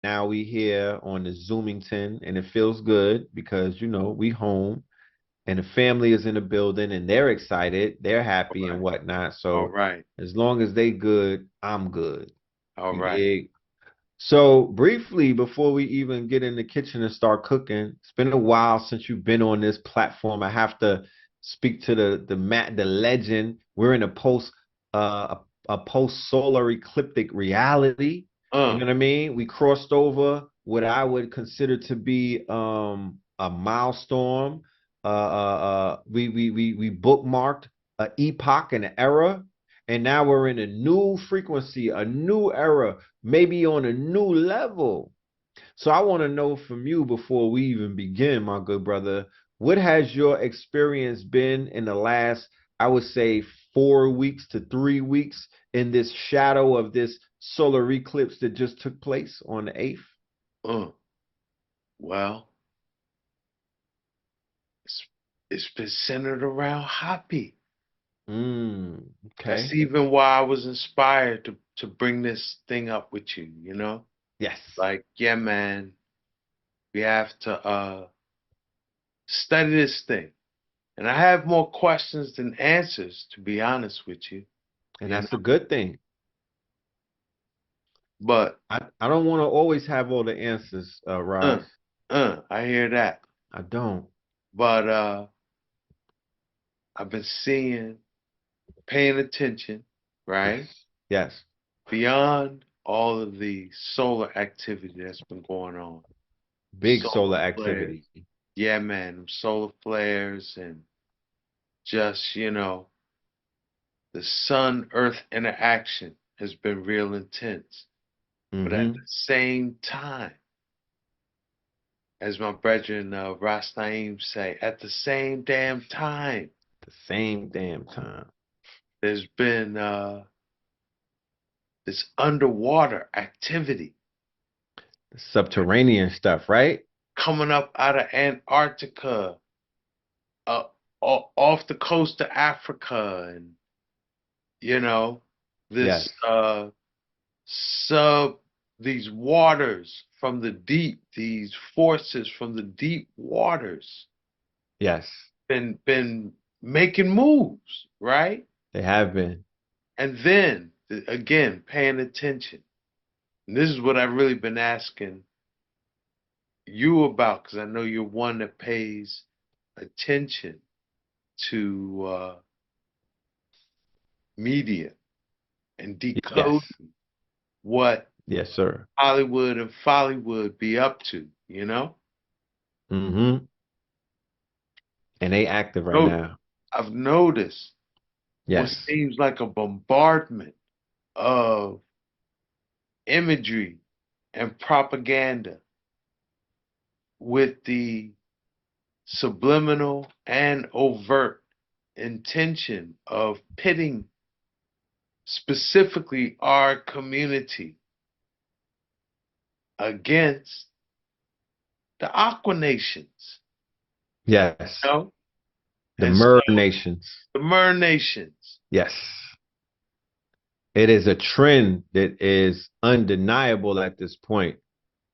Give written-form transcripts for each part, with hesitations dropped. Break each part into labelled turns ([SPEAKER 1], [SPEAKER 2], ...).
[SPEAKER 1] Now we here on the Zoomington, and it feels good because we home and the family is in the building and they're excited, they're
[SPEAKER 2] All
[SPEAKER 1] happy and
[SPEAKER 2] right.
[SPEAKER 1] whatnot.
[SPEAKER 2] All
[SPEAKER 1] So
[SPEAKER 2] right.
[SPEAKER 1] as long as they good, I'm good.
[SPEAKER 2] All
[SPEAKER 1] You
[SPEAKER 2] right.
[SPEAKER 1] dig? So briefly, before we even get in the kitchen and start cooking, it's been a while since you've been on this platform. I have to speak to the legend. We're in a post solar ecliptic reality. You
[SPEAKER 2] Uh,
[SPEAKER 1] know what I mean? We crossed over what I would consider to be a milestone. We bookmarked an epoch and an era, and now we're in a new frequency, a new era, maybe on a new level. So I want to know from you before we even begin, my good brother, what has your experience been in the last, I would say, 4 weeks to 3 weeks in this shadow of this solar eclipse that just took place on the 8th?
[SPEAKER 2] uh. Well, it's it's been centered around Happy. That's
[SPEAKER 1] Okay.
[SPEAKER 2] even why I was inspired to bring this thing up with you, you know?
[SPEAKER 1] Yes.
[SPEAKER 2] Like, yeah, man, we have to study this thing. And I have more questions than answers, to be honest with you,
[SPEAKER 1] And
[SPEAKER 2] you
[SPEAKER 1] that's a
[SPEAKER 2] know?
[SPEAKER 1] good thing.
[SPEAKER 2] But
[SPEAKER 1] I don't want to always have all the answers,
[SPEAKER 2] uh,
[SPEAKER 1] Raj.
[SPEAKER 2] I hear that.
[SPEAKER 1] I don't.
[SPEAKER 2] But I've been seeing, paying attention, right?
[SPEAKER 1] Yes. Yes.
[SPEAKER 2] Beyond all of the solar activity that's been going on.
[SPEAKER 1] Big
[SPEAKER 2] Solar
[SPEAKER 1] solar
[SPEAKER 2] flares.
[SPEAKER 1] activity.
[SPEAKER 2] Yeah, man, them solar flares and just, the sun earth interaction has been real intense. But at the
[SPEAKER 1] Mm-hmm.
[SPEAKER 2] same time, as my brethren Rastaim say, at the same damn time,
[SPEAKER 1] The same damn time.
[SPEAKER 2] there's been this underwater activity
[SPEAKER 1] The subterranean stuff, right?
[SPEAKER 2] coming up out of Antarctica, uh, off the coast of Africa, and you know, this
[SPEAKER 1] Yes.
[SPEAKER 2] sub these waters from the deep, these forces from the deep waters
[SPEAKER 1] Yes.
[SPEAKER 2] been making moves, right?
[SPEAKER 1] They have been.
[SPEAKER 2] And then again, paying attention. And this is what I've really been asking you about, because I know you're one that pays attention to media and decode
[SPEAKER 1] Yes.
[SPEAKER 2] what
[SPEAKER 1] Yes, sir.
[SPEAKER 2] Hollywood and Follywood be up to, you know?
[SPEAKER 1] Mm-hmm. And they active right
[SPEAKER 2] No,
[SPEAKER 1] now.
[SPEAKER 2] I've noticed what
[SPEAKER 1] Yes.
[SPEAKER 2] seems like a bombardment of imagery and propaganda with the subliminal and overt intention of pitting specifically our community against the Aqua Nations,
[SPEAKER 1] Yes.
[SPEAKER 2] you know?
[SPEAKER 1] The
[SPEAKER 2] And so
[SPEAKER 1] Mer Nations.
[SPEAKER 2] the Mer Nations.
[SPEAKER 1] Yes. It is a trend that is undeniable at this point.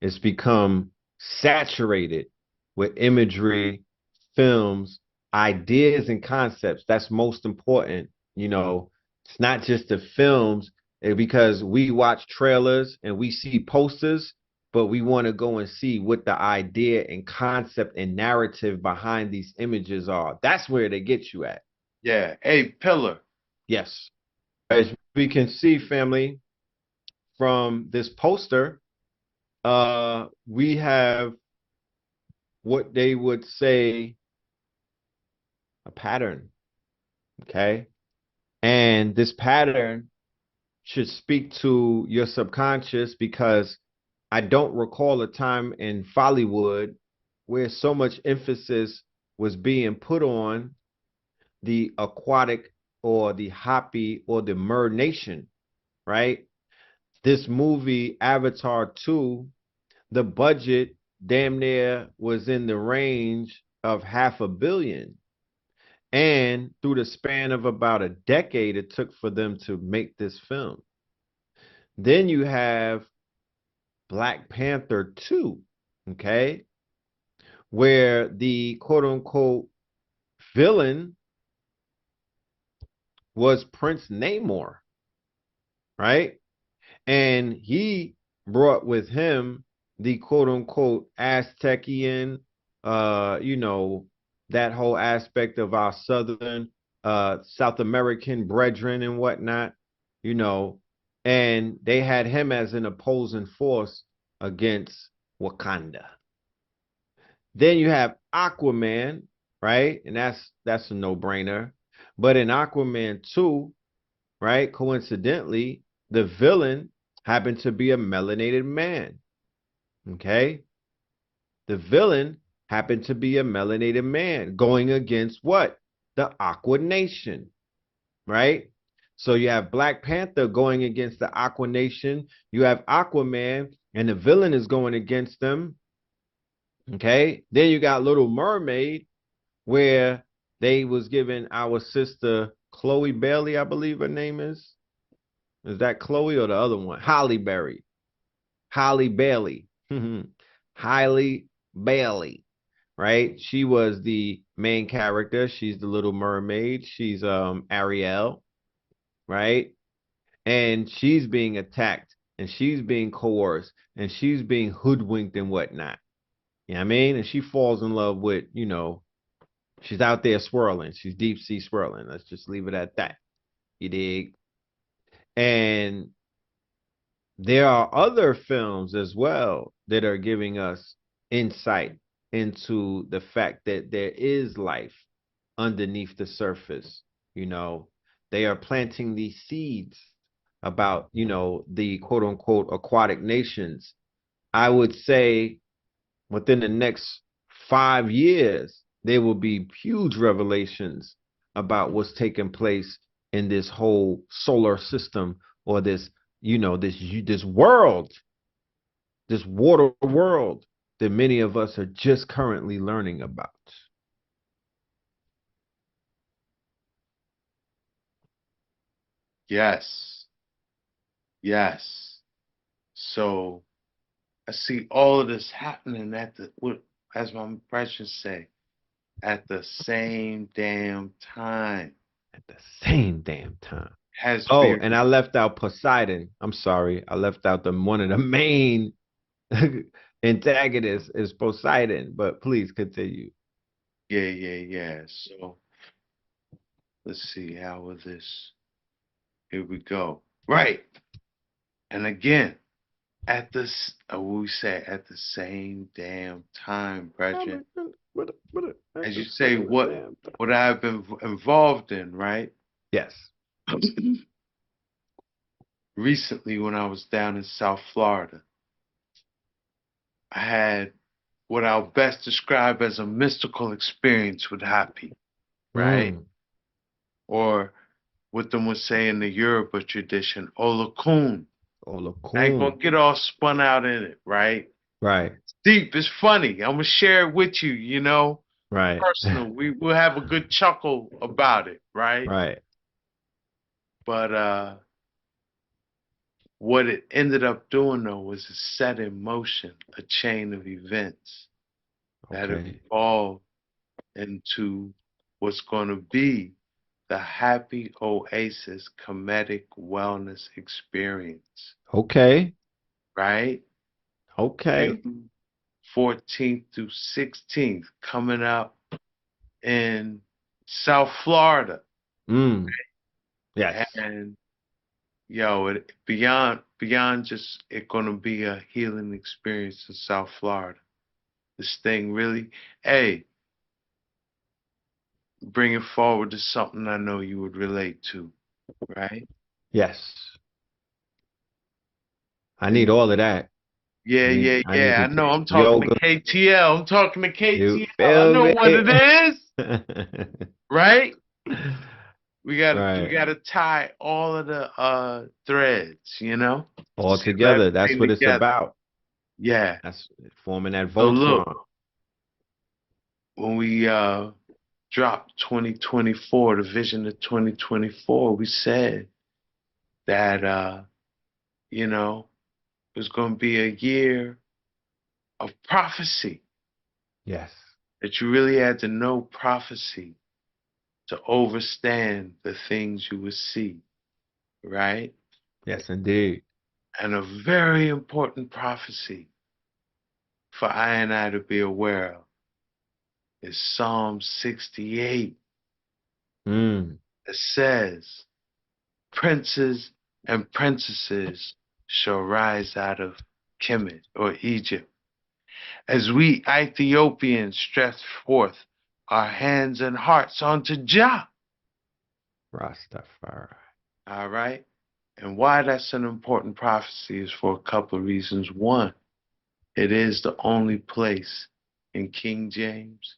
[SPEAKER 1] It's become saturated with imagery, films, ideas, and concepts. That's most important. It's not just the films because we watch trailers and we see posters, but we want to go and see what the idea and concept and narrative behind these images are. That's where they get you at.
[SPEAKER 2] Yeah. Hey, Pillar.
[SPEAKER 1] Yes. As we can see, family, from this poster, we have what they would say a pattern. Okay. And this pattern should speak to your subconscious because I don't recall a time in Follywood where so much emphasis was being put on the aquatic or the hoppy or the mer nation, right? This movie, Avatar 2, the budget damn near was in the range of 500 million. And through the span of about a decade, it took for them to make this film. Then you have Black Panther 2, okay, where the quote unquote villain was Prince Namor, right? And he brought with him the quote unquote Aztecian, you know, that whole aspect of our southern, South American brethren and whatnot, you know, and they had him as an opposing force against Wakanda. Then you have Aquaman, right? And that's a no-brainer. But in Aquaman 2, right, coincidentally, the villain happened to be a melanated man. Okay? The villain happened to be a melanated man going against what? The Aqua Nation, right? So you have Black Panther going against the Aqua Nation. You have Aquaman, and the villain is going against them. Okay? Then you got Little Mermaid, where they was giving our sister Chloe Bailey, I believe her name is. Is that Chloe or the other one? Holly Berry. Holly Bailey. Holly Bailey, right? She was the main character. She's the Little Mermaid. She's Ariel, right? And she's being attacked and she's being coerced and she's being hoodwinked and whatnot. You know what I mean? And she falls in love with, you know, she's out there swirling. She's deep sea swirling. Let's just leave it at that. You dig? And there are other films as well that are giving us insight into the fact that there is life underneath the surface. You know, they are planting these seeds about, you know, the quote unquote aquatic nations. I would say within the next 5 years, there will be huge revelations about what's taking place in this whole solar system or this, you know, this world, this water world that many of us are just currently learning about.
[SPEAKER 2] Yes. Yes. So I see all of this happening at the, what, as my impressions say, at the same damn time.
[SPEAKER 1] At the same damn time.
[SPEAKER 2] Has
[SPEAKER 1] Oh,
[SPEAKER 2] been,
[SPEAKER 1] and I left out Poseidon. I'm sorry. I left out the one of the main antagonists is Poseidon, but please continue.
[SPEAKER 2] yeah. So let's see, how was this? Here we go. Right. And again, at this, we say at the same damn time, brethren. As you say, what I've been involved in, right?
[SPEAKER 1] Yes.
[SPEAKER 2] Recently, when I was down in South Florida, I had what I'll best describe as a mystical experience with Hapi, right?
[SPEAKER 1] Mm.
[SPEAKER 2] Or what them would say in the Yoruba tradition, Olokun. I ain't
[SPEAKER 1] Olokun.
[SPEAKER 2] gonna get all spun out in it, right?
[SPEAKER 1] Right.
[SPEAKER 2] It's deep, it's funny. I'm gonna share it with you, you know,
[SPEAKER 1] Right.
[SPEAKER 2] personal. We'll have a good chuckle about it, right?
[SPEAKER 1] Right.
[SPEAKER 2] But what it ended up doing though was it set in motion a chain of events that have
[SPEAKER 1] Okay.
[SPEAKER 2] evolved into what's going to be the Hapi Oasis KEMETIC Wellness Experience,
[SPEAKER 1] Okay.
[SPEAKER 2] right?
[SPEAKER 1] Okay.
[SPEAKER 2] June 14th through 16th, coming up in South Florida.
[SPEAKER 1] Mm. Yes.
[SPEAKER 2] And yo, it beyond just it gonna be a healing experience in South Florida. This thing really, hey, bring it forward to something I know you would relate to, right?
[SPEAKER 1] Yes. I need
[SPEAKER 2] And
[SPEAKER 1] all of that. I
[SPEAKER 2] yeah. I
[SPEAKER 1] need
[SPEAKER 2] know. I'm talking to
[SPEAKER 1] yoga.
[SPEAKER 2] KTL. I'm talking to
[SPEAKER 1] You
[SPEAKER 2] KTL. I
[SPEAKER 1] feel
[SPEAKER 2] know
[SPEAKER 1] me?
[SPEAKER 2] what it is, right? We
[SPEAKER 1] Right.
[SPEAKER 2] gotta tie all of the threads, you know?
[SPEAKER 1] All
[SPEAKER 2] Seal
[SPEAKER 1] together. That's
[SPEAKER 2] everything
[SPEAKER 1] what it's
[SPEAKER 2] together.
[SPEAKER 1] about.
[SPEAKER 2] Yeah.
[SPEAKER 1] That's forming that
[SPEAKER 2] So look,
[SPEAKER 1] Voltron.
[SPEAKER 2] when we dropped 2024, the vision of 2024, we said that you know, was going to be a year of prophecy,
[SPEAKER 1] Yes.
[SPEAKER 2] that you really had to know prophecy to understand the things you would see, right?
[SPEAKER 1] Yes, indeed.
[SPEAKER 2] And a very important prophecy for I and I to be aware of is Psalm 68.
[SPEAKER 1] Mm.
[SPEAKER 2] It says, princes and princesses shall rise out of Kemet or Egypt. As we Ethiopians stretch forth our hands and hearts unto Jah.
[SPEAKER 1] Rastafari.
[SPEAKER 2] All right? And why that's an important prophecy is for a couple of reasons. One, it is the only place in King James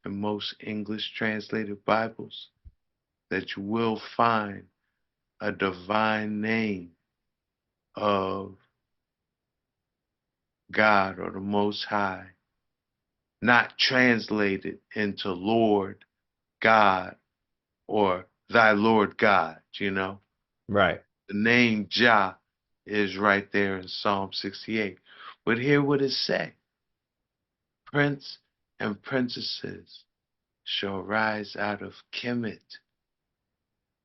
[SPEAKER 2] and most English translated Bibles that you will find a divine name of God or the Most High, not translated into Lord God or thy Lord God, you know.
[SPEAKER 1] Right.
[SPEAKER 2] The name Jah is right there in Psalm 68. But hear what it says. Prince and princesses shall rise out of Kemet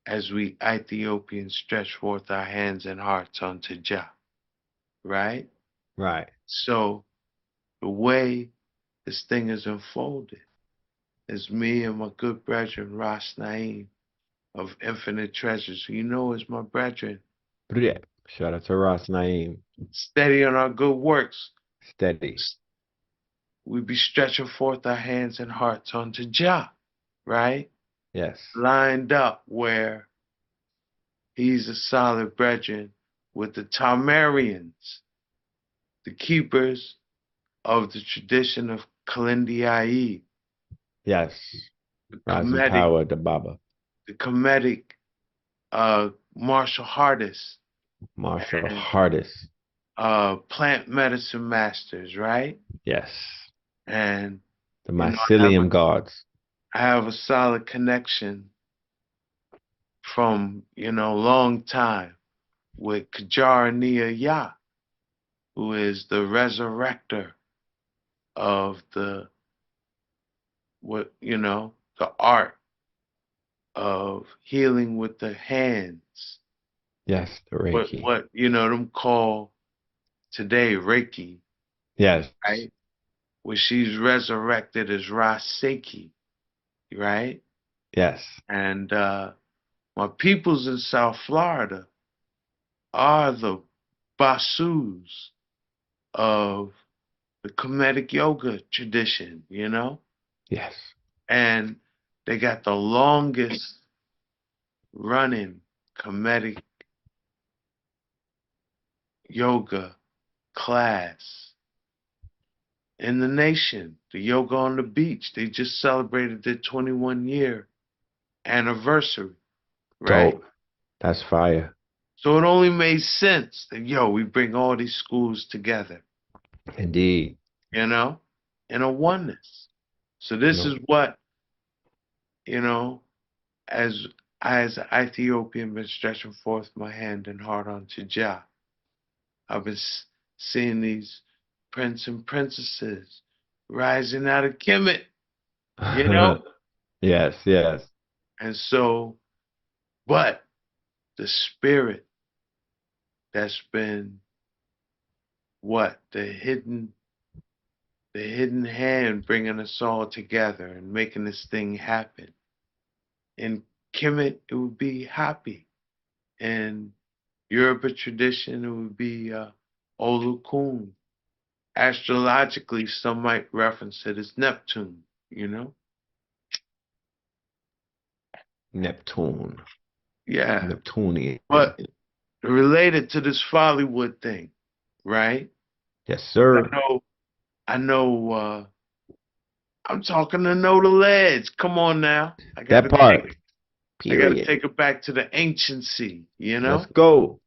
[SPEAKER 2] as we Ethiopians stretch forth our hands and hearts unto Jah. Right?
[SPEAKER 1] Right.
[SPEAKER 2] So the way this thing is unfolded is me and my good brethren, Ras Naeem of Infinite Treasures, who you know is my brethren,
[SPEAKER 1] Yeah. Shout out to Ross Naeem.
[SPEAKER 2] steady on our good works.
[SPEAKER 1] Steady.
[SPEAKER 2] We be stretching forth our hands and hearts unto Jah, right?
[SPEAKER 1] Yes.
[SPEAKER 2] Lined up where he's a solid brethren with the Tamarians, the keepers of the tradition of Kalindi Ai,
[SPEAKER 1] Yes.
[SPEAKER 2] the
[SPEAKER 1] Rising
[SPEAKER 2] Kemetic,
[SPEAKER 1] power, the Baba.
[SPEAKER 2] the Kemetic martial artists,
[SPEAKER 1] Martial
[SPEAKER 2] and
[SPEAKER 1] Hardest.
[SPEAKER 2] plant medicine masters, right?
[SPEAKER 1] Yes.
[SPEAKER 2] And
[SPEAKER 1] The
[SPEAKER 2] you know,
[SPEAKER 1] mycelium gods.
[SPEAKER 2] I have a solid connection from long time with Kajar Yah, who is the resurrector of the art of healing with the hands.
[SPEAKER 1] Yes, the Reiki.
[SPEAKER 2] What them call today Reiki,
[SPEAKER 1] Yes.
[SPEAKER 2] right? Where she's resurrected as Raseki, right?
[SPEAKER 1] Yes.
[SPEAKER 2] And my peoples in South Florida are the Basus of the Kemetic yoga tradition,
[SPEAKER 1] Yes.
[SPEAKER 2] and they got the longest running Kemetic yoga class in the nation. The Yoga on the Beach, they just celebrated their 21-year anniversary, right?
[SPEAKER 1] Dope. That's fire.
[SPEAKER 2] So it only made sense that, we bring all these schools together,
[SPEAKER 1] Indeed.
[SPEAKER 2] in a oneness. So this
[SPEAKER 1] No.
[SPEAKER 2] is what, you know, as as an Ethiopian been stretching forth my hand and heart unto Jah, I've been seeing these prince and princesses rising out of Kemet, you know?
[SPEAKER 1] Yes, yes.
[SPEAKER 2] And so, but the spirit that's been what? The hidden hand bringing us all together and making this thing happen. In Kemet, it would be Hapi. In Yoruba tradition, it would be Olukun. Astrologically, some might reference it as Neptune, you know?
[SPEAKER 1] Neptune.
[SPEAKER 2] Yeah.
[SPEAKER 1] Neptunian.
[SPEAKER 2] But related to this Follywood thing, right?
[SPEAKER 1] Yes,
[SPEAKER 2] 'Cause
[SPEAKER 1] sir.
[SPEAKER 2] I'm talking to Know the Ledge. Come on now.
[SPEAKER 1] That part.
[SPEAKER 2] I gotta
[SPEAKER 1] Period.
[SPEAKER 2] take it back to the anciency,
[SPEAKER 1] Let's go.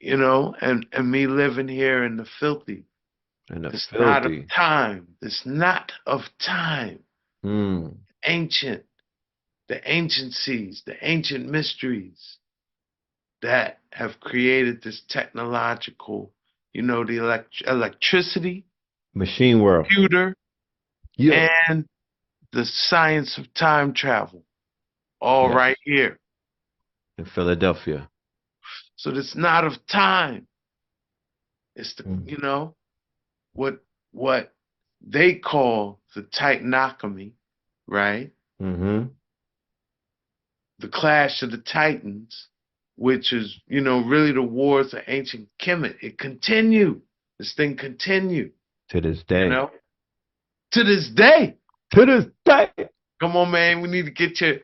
[SPEAKER 2] and me living here in the filthy.
[SPEAKER 1] And the
[SPEAKER 2] It's not of
[SPEAKER 1] filthy.
[SPEAKER 2] time. It's not of time.
[SPEAKER 1] Hmm.
[SPEAKER 2] Ancient, the anciencies, the ancient mysteries, that have created this technological, the electricity,
[SPEAKER 1] Machine world.
[SPEAKER 2] computer,
[SPEAKER 1] Yeah.
[SPEAKER 2] and the science of time travel, all
[SPEAKER 1] Yes.
[SPEAKER 2] right here.
[SPEAKER 1] In Philadelphia.
[SPEAKER 2] So it's not of time. It's
[SPEAKER 1] Mm.
[SPEAKER 2] what they call the Titanotomy, right?
[SPEAKER 1] Mm-hmm.
[SPEAKER 2] The clash of the Titans, which is, really the wars of ancient Kemet. It continued. This thing continued,
[SPEAKER 1] To this
[SPEAKER 2] you
[SPEAKER 1] day.
[SPEAKER 2] know, to this day.
[SPEAKER 1] To this day.
[SPEAKER 2] Come on, man. We need to get your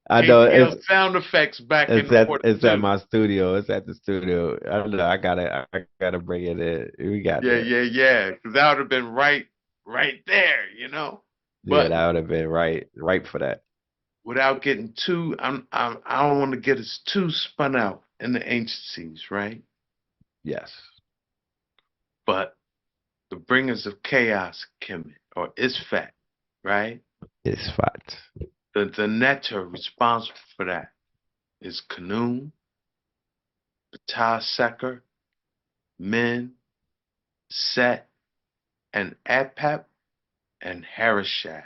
[SPEAKER 1] I know
[SPEAKER 2] ATL sound effects back in order
[SPEAKER 1] it's at
[SPEAKER 2] too.
[SPEAKER 1] my studio. It's at the studio. I know I gotta bring it in. We got
[SPEAKER 2] Yeah,
[SPEAKER 1] that.
[SPEAKER 2] yeah, yeah. Because that would have been right there.
[SPEAKER 1] Yeah,
[SPEAKER 2] But
[SPEAKER 1] that would have been right for that.
[SPEAKER 2] without getting too, I don't want to get us too spun out in the anciencies, right?
[SPEAKER 1] Yes.
[SPEAKER 2] But the bringers of chaos, Kemet, or Isfat, right?
[SPEAKER 1] It's fact.
[SPEAKER 2] The netter responsible for that is Khnum, Ptah Seker, Min, Set, and Apep, and Harishaf,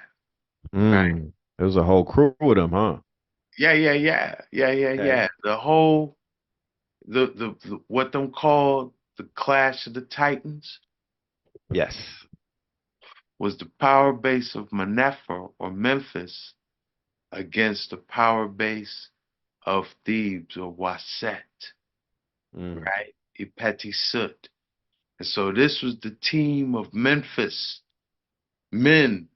[SPEAKER 2] right?
[SPEAKER 1] There was a whole crew with them, huh?
[SPEAKER 2] Yeah, yeah, yeah, yeah, yeah,
[SPEAKER 1] Okay.
[SPEAKER 2] yeah. The whole the what them called the Clash of the Titans
[SPEAKER 1] Yes.
[SPEAKER 2] was the power base of Manether or Memphis against the power base of Thebes or Waset,
[SPEAKER 1] Mm.
[SPEAKER 2] right? Ipeti Sut. And so this was the team of Memphis. Men.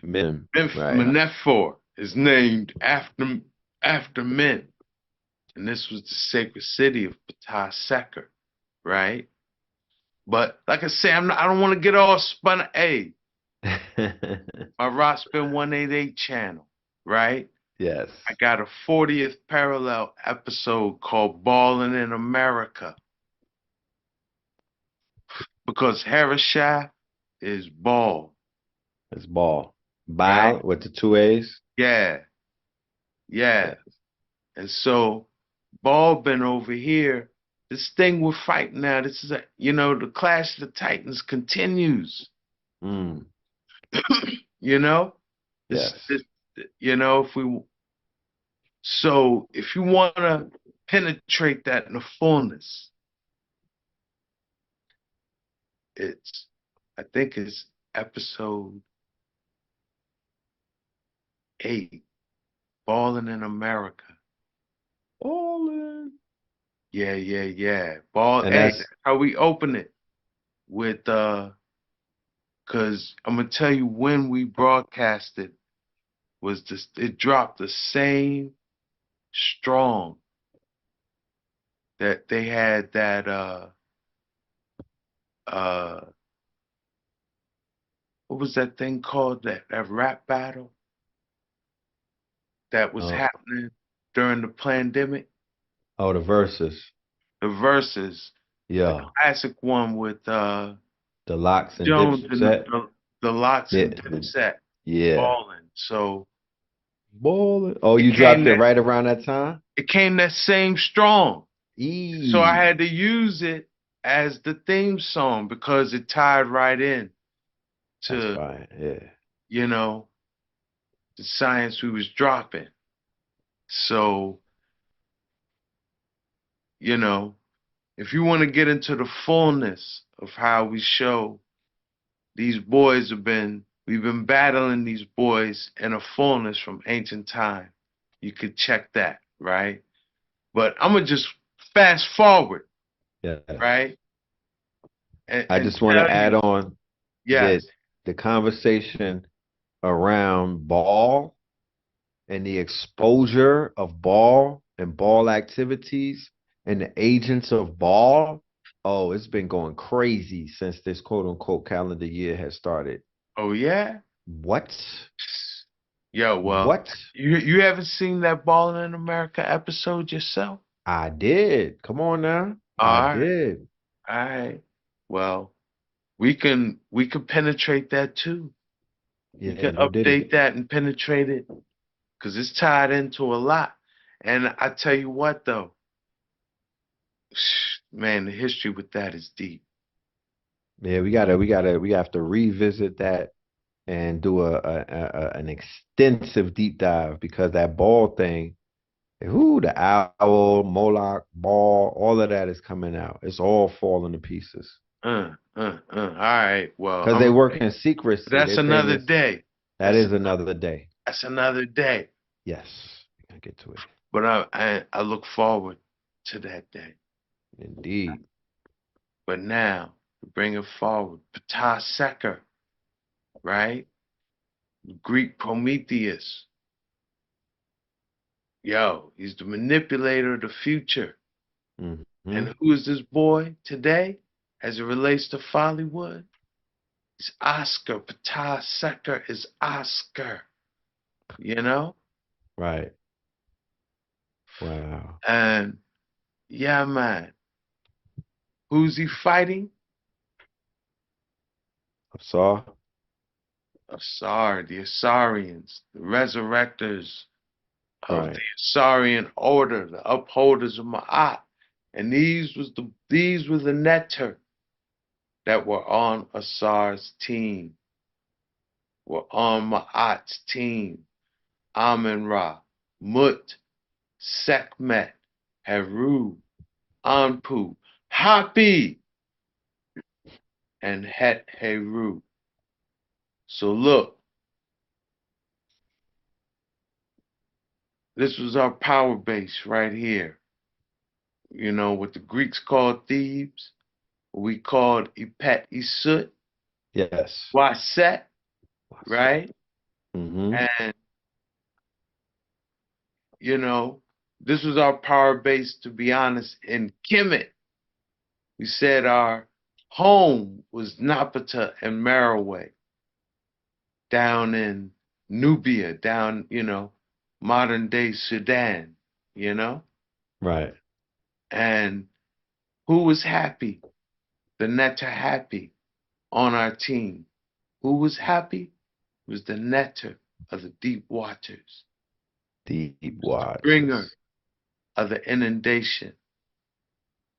[SPEAKER 1] Men. Right.
[SPEAKER 2] Manether is named after men. And this was the sacred city of Ptah Seker, right? But like I say, I don't want to get all spun. Hey, my Rock Spin 188 channel, right?
[SPEAKER 1] Yes.
[SPEAKER 2] I got a 40th parallel episode called Ballin' in America because Harishaf is ball,
[SPEAKER 1] It's ball.
[SPEAKER 2] right?
[SPEAKER 1] Bile with the two A's.
[SPEAKER 2] Yeah, yeah.
[SPEAKER 1] Yeah.
[SPEAKER 2] And so Ball been over here. This thing we're fighting now, this is the Clash of the Titans continues.
[SPEAKER 1] Mm.
[SPEAKER 2] You know?
[SPEAKER 1] Yes.
[SPEAKER 2] This if we so if you wanna penetrate that in the fullness, it's I think it's episode 8, Ballin' in America.
[SPEAKER 1] All in.
[SPEAKER 2] Yeah, yeah, yeah. Ball
[SPEAKER 1] And
[SPEAKER 2] hey,
[SPEAKER 1] that's
[SPEAKER 2] that's how we open it with cause I'm gonna tell you when we broadcasted was this it dropped the same strong that they had that uh what was that thing called that rap battle that was
[SPEAKER 1] uh,
[SPEAKER 2] happening during the pandemic?
[SPEAKER 1] the verses.
[SPEAKER 2] The verses, the
[SPEAKER 1] Yeah.
[SPEAKER 2] classic one with
[SPEAKER 1] The locks and
[SPEAKER 2] Jones and
[SPEAKER 1] Dipset.
[SPEAKER 2] the Lots
[SPEAKER 1] Yeah.
[SPEAKER 2] and Dipset
[SPEAKER 1] Yeah.
[SPEAKER 2] balling. So
[SPEAKER 1] Ball. Oh,
[SPEAKER 2] it
[SPEAKER 1] you
[SPEAKER 2] came
[SPEAKER 1] dropped it
[SPEAKER 2] that
[SPEAKER 1] right around that time?
[SPEAKER 2] it came that same strong. So I
[SPEAKER 1] E.
[SPEAKER 2] had to use it as the theme song because it tied right in
[SPEAKER 1] That's
[SPEAKER 2] to,
[SPEAKER 1] fine. Yeah.
[SPEAKER 2] you know, the science we was dropping. So, you know, if you want to get into the fullness of how we show these boys we've been battling these boys in a fullness from ancient time. You could check that, right? But I'm gonna just fast forward,
[SPEAKER 1] Yes.
[SPEAKER 2] right?
[SPEAKER 1] I
[SPEAKER 2] And
[SPEAKER 1] just want to
[SPEAKER 2] tell
[SPEAKER 1] add
[SPEAKER 2] you,
[SPEAKER 1] on that
[SPEAKER 2] yes,
[SPEAKER 1] the conversation around ball and the exposure of ball and ball activities and the agents of ball, oh, it's been going crazy since this quote unquote calendar year has started.
[SPEAKER 2] oh yeah,
[SPEAKER 1] What?
[SPEAKER 2] yo, well,
[SPEAKER 1] What?
[SPEAKER 2] you haven't seen that Ballin' in America episode yourself?
[SPEAKER 1] I did. Come on now. I
[SPEAKER 2] All right,
[SPEAKER 1] did.
[SPEAKER 2] all right. Well, we can penetrate that too. We
[SPEAKER 1] Yeah,
[SPEAKER 2] can
[SPEAKER 1] no diddy.
[SPEAKER 2] update that and penetrate it because it's tied into a lot. And I tell you what, though, man, the history with that is deep.
[SPEAKER 1] Yeah, we have to revisit that and do an extensive deep dive because that ball thing, whoo, the owl, Moloch, ball, all of that is coming out. It's all falling to pieces
[SPEAKER 2] All right. Well,
[SPEAKER 1] because they work in secrecy.
[SPEAKER 2] that's
[SPEAKER 1] Their thing
[SPEAKER 2] another
[SPEAKER 1] is
[SPEAKER 2] day.
[SPEAKER 1] that is another day.
[SPEAKER 2] That's another day.
[SPEAKER 1] Yes, we gotta get to it.
[SPEAKER 2] But I look forward to that day.
[SPEAKER 1] Indeed.
[SPEAKER 2] But now, to bring it forward, Ptah Seker, right? Greek Prometheus. Yo, he's the manipulator of the future.
[SPEAKER 1] Mm-hmm.
[SPEAKER 2] And who is this boy today as it relates to Follywood? It's Oscar. Ptah Seker is Oscar. You know?
[SPEAKER 1] Right. Wow.
[SPEAKER 2] And yeah, man. Who's he fighting?
[SPEAKER 1] Saw.
[SPEAKER 2] Asar, the Asarians, the resurrectors of
[SPEAKER 1] Right.
[SPEAKER 2] the Asarian order, the upholders of Ma'at. And these were the Neter that were on Asar's team, were on Ma'at's team. Amen Ra, Mut, Sekhmet, Heru, Anpu, Hapi, and Het Heru. So look, this was our power base right here. You know, what the Greeks called Thebes, what we called Ipet Isut,
[SPEAKER 1] Yes.
[SPEAKER 2] Waset,
[SPEAKER 1] What's
[SPEAKER 2] right?
[SPEAKER 1] Mm-hmm.
[SPEAKER 2] And, you know, this was our power base, to be honest, in Kemet. We said our home was Napata and Merowe, down in Nubia, down, modern day Sudan, you know?
[SPEAKER 1] Right.
[SPEAKER 2] And who was happy? The Netter happy on our team. Who was happy? It was the Netter of the deep waters,
[SPEAKER 1] Deep
[SPEAKER 2] the bringer
[SPEAKER 1] waters.
[SPEAKER 2] of the inundation.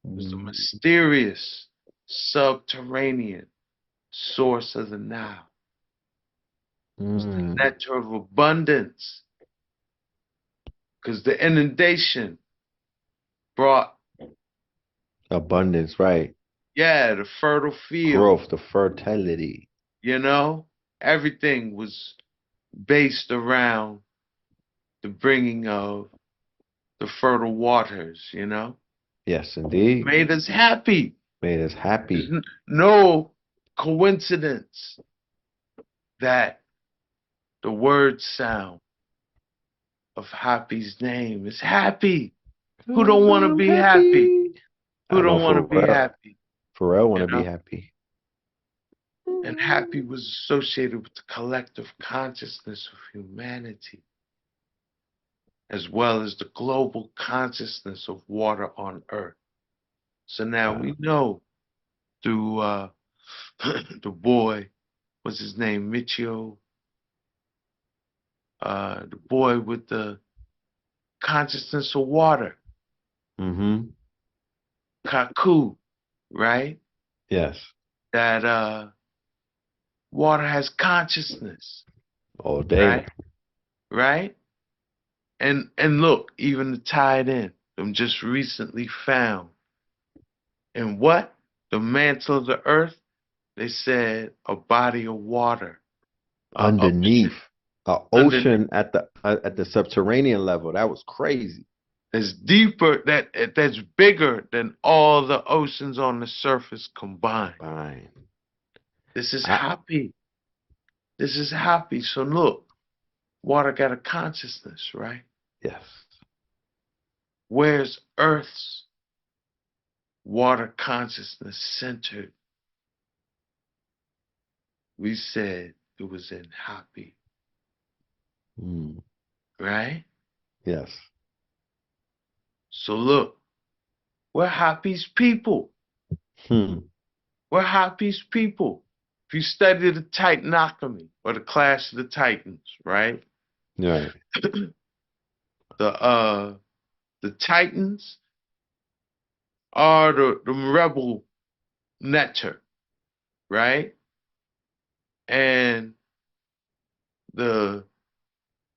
[SPEAKER 2] It was the
[SPEAKER 1] Mm.
[SPEAKER 2] mysterious subterranean source of the Nile. It was the
[SPEAKER 1] Mm.
[SPEAKER 2] nectar of abundance, because the inundation brought,
[SPEAKER 1] Abundance, right.
[SPEAKER 2] yeah, the fertile field.
[SPEAKER 1] Growth, the fertility.
[SPEAKER 2] You know, everything was based around the bringing of the fertile waters,
[SPEAKER 1] Yes, indeed.
[SPEAKER 2] made us happy.
[SPEAKER 1] Made us
[SPEAKER 2] There's
[SPEAKER 1] happy.
[SPEAKER 2] no coincidence that the word sound of Happy's name is happy. Who
[SPEAKER 1] 'Cause
[SPEAKER 2] don't want to
[SPEAKER 1] I'm
[SPEAKER 2] be happy?
[SPEAKER 1] happy.
[SPEAKER 2] Who
[SPEAKER 1] I know
[SPEAKER 2] don't want to be happy?
[SPEAKER 1] Pharrell want
[SPEAKER 2] You
[SPEAKER 1] to be
[SPEAKER 2] know?
[SPEAKER 1] happy.
[SPEAKER 2] And happy was associated with the collective consciousness of humanity, as well as the global consciousness of water on Earth. So now
[SPEAKER 1] Wow.
[SPEAKER 2] we know through the boy, what's his name, Michio, the boy with the consciousness of water,
[SPEAKER 1] Mm-hmm.
[SPEAKER 2] Kaku, right?
[SPEAKER 1] Yes.
[SPEAKER 2] That water has consciousness,
[SPEAKER 1] All day.
[SPEAKER 2] right? Right? And look, even to tie it in, I'm just recently found in what? The mantle of the earth, they said a body of water, ocean
[SPEAKER 1] Underneath. A
[SPEAKER 2] underneath.
[SPEAKER 1] ocean at the subterranean level. That was crazy.
[SPEAKER 2] That's deeper, that's bigger than all the oceans on the surface combined.
[SPEAKER 1] Fine.
[SPEAKER 2] This is
[SPEAKER 1] I,
[SPEAKER 2] happy. This is happy. So look, water got a consciousness, right?
[SPEAKER 1] yes.
[SPEAKER 2] Where's Earth's water consciousness centered? We said it was in Hapi,
[SPEAKER 1] Mm.
[SPEAKER 2] right?
[SPEAKER 1] Yes.
[SPEAKER 2] So look, we're Hapi's people.
[SPEAKER 1] Hmm.
[SPEAKER 2] We're Hapi's people. If you study the Titanotomy or the Clash of the Titans, right?
[SPEAKER 1] Right.
[SPEAKER 2] The The Titans are the rebel netter, right? And the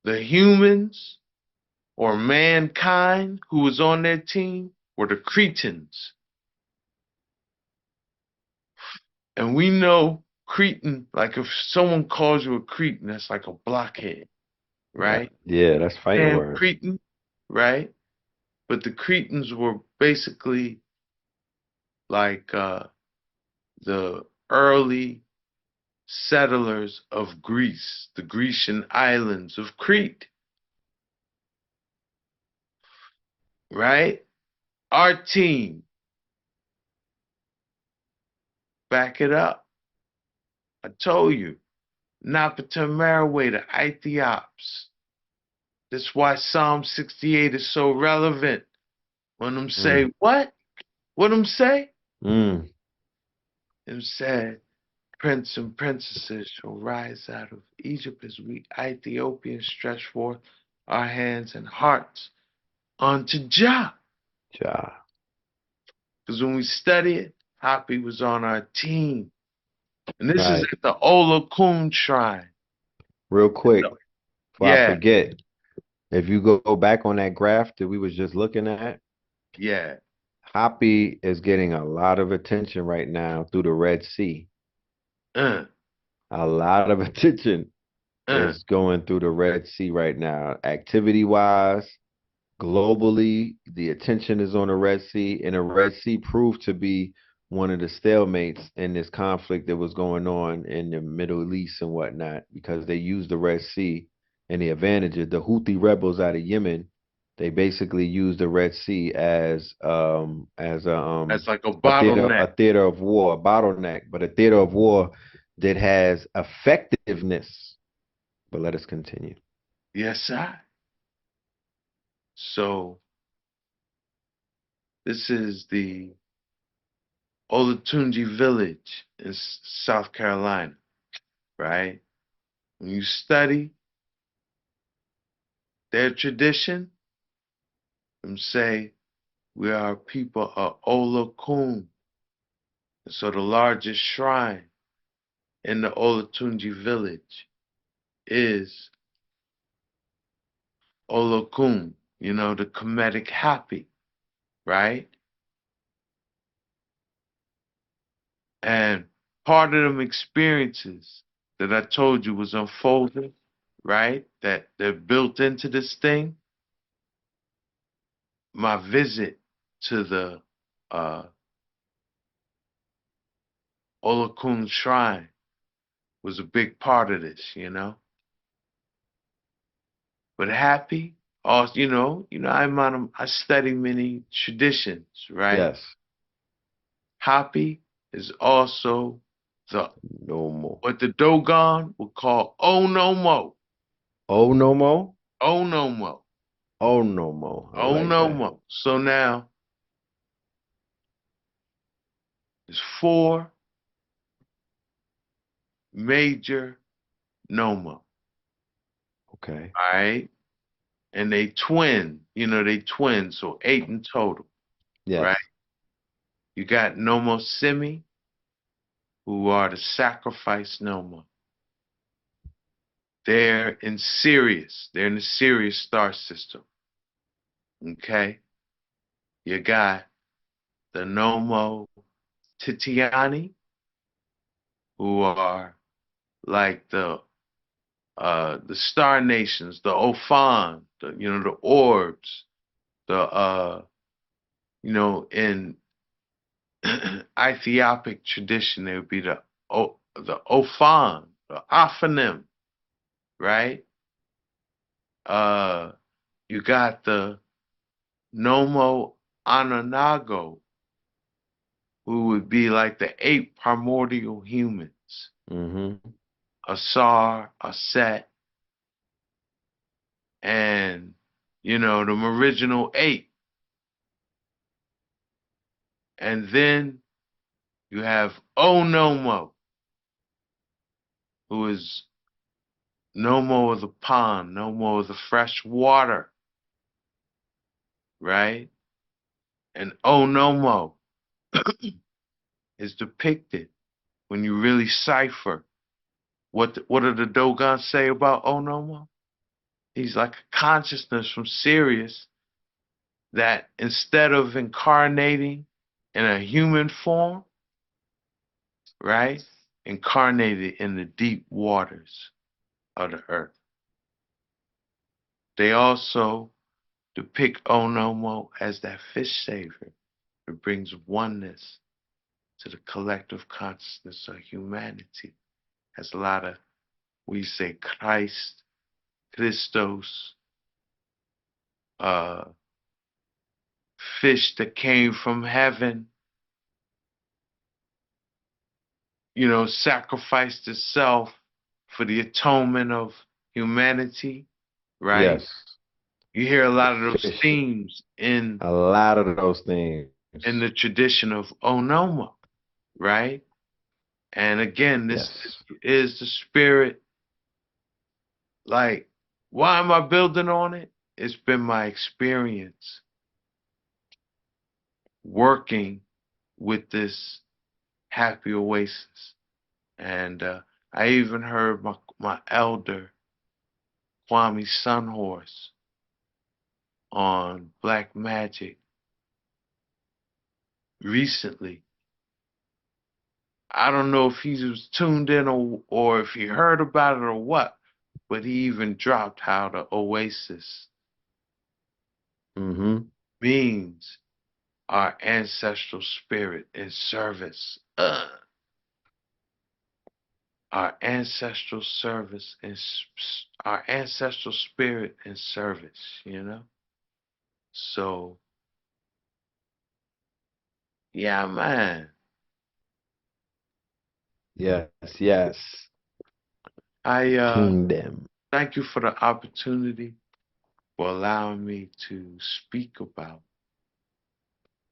[SPEAKER 2] the humans or mankind who was on their team were the Cretans. And we know Cretan, like if someone calls you a Cretan, that's like a blockhead, right?
[SPEAKER 1] Yeah, that's fighting
[SPEAKER 2] Damn
[SPEAKER 1] words.
[SPEAKER 2] Cretan, right? But the Cretans were basically like the early settlers of Greece, the Grecian islands of Crete, right? Our team, back it up. I told you, Napata Maraway, the Ethiops. That's why Psalm 68 is so relevant. When them
[SPEAKER 1] Mm.
[SPEAKER 2] say, what? What them say?
[SPEAKER 1] Mm.
[SPEAKER 2] Them said, Prince and princesses shall rise out of Egypt as we Ethiopians stretch forth our hands and hearts unto Jah.
[SPEAKER 1] Ja.
[SPEAKER 2] Because when we study it, Hapi was on our team. And this is
[SPEAKER 1] Right.
[SPEAKER 2] at the Olokun Shrine.
[SPEAKER 1] Real quick, before I
[SPEAKER 2] Yeah,
[SPEAKER 1] forget, if you go back on that graph that we was just looking at,
[SPEAKER 2] yeah.
[SPEAKER 1] Hapi is getting a lot of attention right now through the Red Sea.
[SPEAKER 2] Uh,
[SPEAKER 1] A lot of attention
[SPEAKER 2] uh.
[SPEAKER 1] is going through the Red Sea right now. Activity wise, globally, the attention is on the Red Sea, and the Red Sea proved to be one of the stalemates in this conflict that was going on in the Middle East and whatnot, because they used the Red Sea and the advantages. The Houthi rebels out of Yemen, they basically used the Red Sea as
[SPEAKER 2] That's like a bottleneck.
[SPEAKER 1] a theater of war, a bottleneck, but a theater of war that has effectiveness. But let us continue.
[SPEAKER 2] Yes, I. So this is the Olatunji village in South Carolina, right? When you study their tradition, them say we are a people of Olokun. And so the largest shrine in the Olatunji village is Olokun, the Kemetic Hapi, right? And part of them experiences that I told you was unfolding, right? That they're built into this thing. My visit to the uh, Olokun Shrine was a big part of this. But Happy, also, I study many traditions, right?
[SPEAKER 1] Yes,
[SPEAKER 2] Happy is also the
[SPEAKER 1] no more.
[SPEAKER 2] what the Dogon would call Onomo.
[SPEAKER 1] Oh, no more.
[SPEAKER 2] Onomo.
[SPEAKER 1] Oh, no more. I like that.
[SPEAKER 2] Onomo. So now there's four major Nomo.
[SPEAKER 1] Okay.
[SPEAKER 2] All right. And they twin, so eight in total,
[SPEAKER 1] Yes.
[SPEAKER 2] right? You got Nomo Simi, who are the sacrifice Nomo. They're in Sirius. They're in the Sirius star system. Okay. You got the Nomo Titiani, who are like the star nations, the Ophan, the orbs, in Ethiopic tradition, they would be the Ophan, the Aphanim, right? Uh, you got the Nomo Ananago, who would be like the eight primordial humans,
[SPEAKER 1] Mm-hmm.
[SPEAKER 2] Asar, Aset, and them original eight. And then you have Onomo, who is no more of the pond, no more of the fresh water. right? And oh Nommo is depicted when you really cipher what do the Dogons say about oh Nommo? He's like a consciousness from Sirius that instead of incarnating in a human form, right, incarnated in the deep waters of the earth. They also depict Onomo as that fish savior that brings oneness to the collective consciousness of humanity. Has a lot of, we say Christ, Christos, uh, fish that came from heaven, sacrificed itself for the atonement of humanity, right?
[SPEAKER 1] Yes.
[SPEAKER 2] You hear a
[SPEAKER 1] The
[SPEAKER 2] lot of those
[SPEAKER 1] fish.
[SPEAKER 2] themes in
[SPEAKER 1] A lot of those things.
[SPEAKER 2] the tradition of Onomo, right? And again, this
[SPEAKER 1] Yes.
[SPEAKER 2] is the spirit. Like, why am I building on it? It's been my experience working with this Hapi Oasis. And I even heard my elder, Kwame Sunhorse, on Black Magic recently. I don't know if he was tuned in or if he heard about it or what, but he even dropped how the Oasis
[SPEAKER 1] Mm-hmm.
[SPEAKER 2] means our ancestral spirit in service. Our ancestral service and our ancestral spirit in service. So, yeah, man.
[SPEAKER 1] Yes, yes.
[SPEAKER 2] I
[SPEAKER 1] Kingdom.
[SPEAKER 2] thank you for the opportunity for allowing me to speak about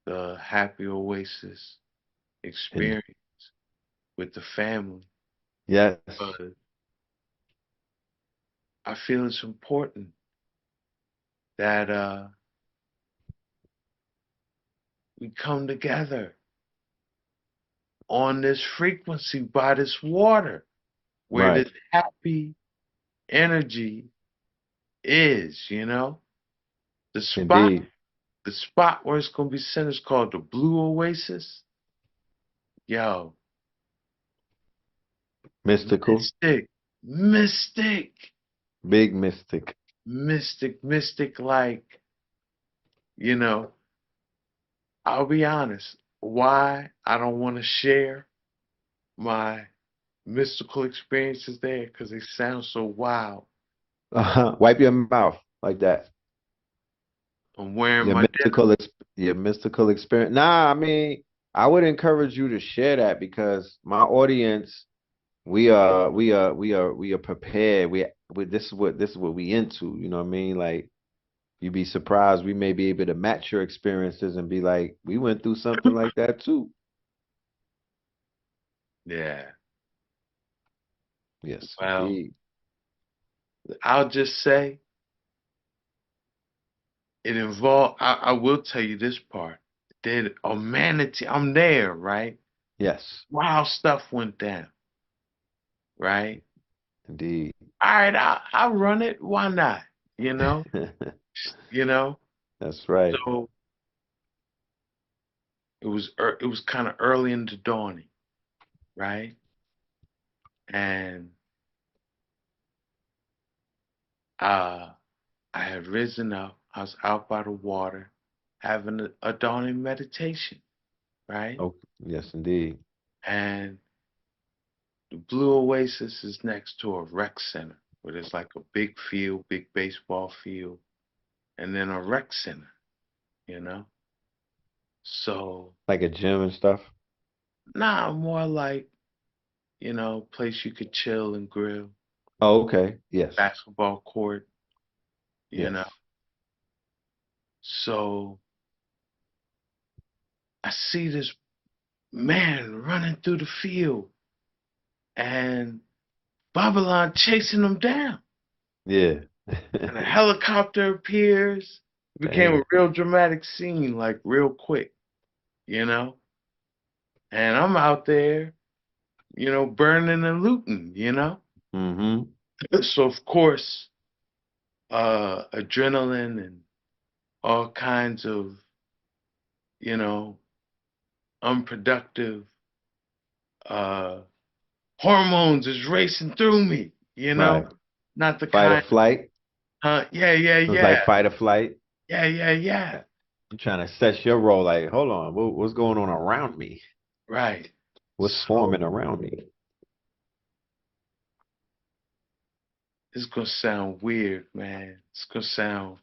[SPEAKER 2] the Happy Oasis
[SPEAKER 1] And
[SPEAKER 2] experience with the family.
[SPEAKER 1] yes.
[SPEAKER 2] But I feel it's important that we come together on this frequency by this water where
[SPEAKER 1] Right.
[SPEAKER 2] this happy energy is. The spot
[SPEAKER 1] Indeed.
[SPEAKER 2] the spot where it's gonna be sent is called the Blue Oasis. Yo,
[SPEAKER 1] Mystical.
[SPEAKER 2] mystic, mystic,
[SPEAKER 1] Big mystic.
[SPEAKER 2] mystic, like, you know, I'll be honest, why I don't want to share my mystical experiences there because they sound so wild.
[SPEAKER 1] Wipe your mouth like that.
[SPEAKER 2] I'm wearing
[SPEAKER 1] Your
[SPEAKER 2] my
[SPEAKER 1] mystical your mystical experience. Nah, I mean, I would encourage you to share that because my audience, we are prepared. We this is what we into. You know what I mean? Like you'd be surprised. We may be able to match your experiences and be like, we went through something like that too.
[SPEAKER 2] yeah.
[SPEAKER 1] Yes,
[SPEAKER 2] Well,
[SPEAKER 1] indeed.
[SPEAKER 2] I'll just say it involved. I will tell you this part. That a manatee. I'm there, right?
[SPEAKER 1] Yes,
[SPEAKER 2] Wild stuff went down, right?
[SPEAKER 1] indeed.
[SPEAKER 2] All right, I'll run it. Why not? You know, you know.
[SPEAKER 1] That's right.
[SPEAKER 2] So it was kind of early in the dawning, right? And uh, I had risen up. I was out by the water, having a dawning meditation, right?
[SPEAKER 1] Oh, yes, indeed.
[SPEAKER 2] And the Blue Oasis is next to a rec center where there's like a big field, big baseball field, and then a rec center, you know? So,
[SPEAKER 1] Like a gym and stuff.
[SPEAKER 2] nah, more like, place you could chill and grill,
[SPEAKER 1] Oh, okay. Yes.
[SPEAKER 2] basketball court, you
[SPEAKER 1] Yes.
[SPEAKER 2] know? So I see this man running through the field and Babylon chasing him down.
[SPEAKER 1] Yeah.
[SPEAKER 2] And a helicopter appears It became
[SPEAKER 1] Dang.
[SPEAKER 2] a real dramatic scene, like real quick, you know? And I'm out there, burning and looting,
[SPEAKER 1] Mm-hmm.
[SPEAKER 2] So of course, adrenaline and all kinds of, you know, unproductive uh hormones is racing through me,
[SPEAKER 1] Right.
[SPEAKER 2] Not the
[SPEAKER 1] Fight or
[SPEAKER 2] kind,
[SPEAKER 1] flight.
[SPEAKER 2] yeah, yeah,
[SPEAKER 1] It was like
[SPEAKER 2] yeah,
[SPEAKER 1] fight or flight.
[SPEAKER 2] yeah, yeah, yeah.
[SPEAKER 1] You're trying to set your role like, hold on, what's going on around me?
[SPEAKER 2] Right.
[SPEAKER 1] What's
[SPEAKER 2] So
[SPEAKER 1] forming around me?
[SPEAKER 2] it's gonna sound weird, man. It's gonna sound,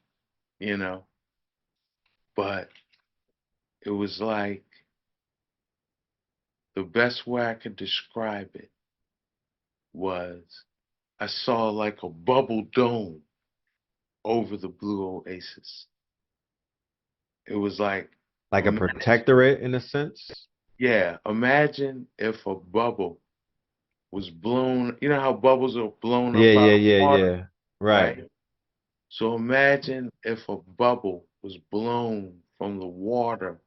[SPEAKER 2] you know, but it was like the best way I could describe it was I saw like a bubble dome over the blue oasis. It was like,
[SPEAKER 1] Like a protectorate in a sense?
[SPEAKER 2] yeah, imagine if a bubble was blown. You know how bubbles are blown
[SPEAKER 1] Yeah,
[SPEAKER 2] up out
[SPEAKER 1] yeah,
[SPEAKER 2] of
[SPEAKER 1] yeah,
[SPEAKER 2] water,
[SPEAKER 1] yeah.
[SPEAKER 2] right?
[SPEAKER 1] Right,
[SPEAKER 2] So imagine if a bubble was blown from the water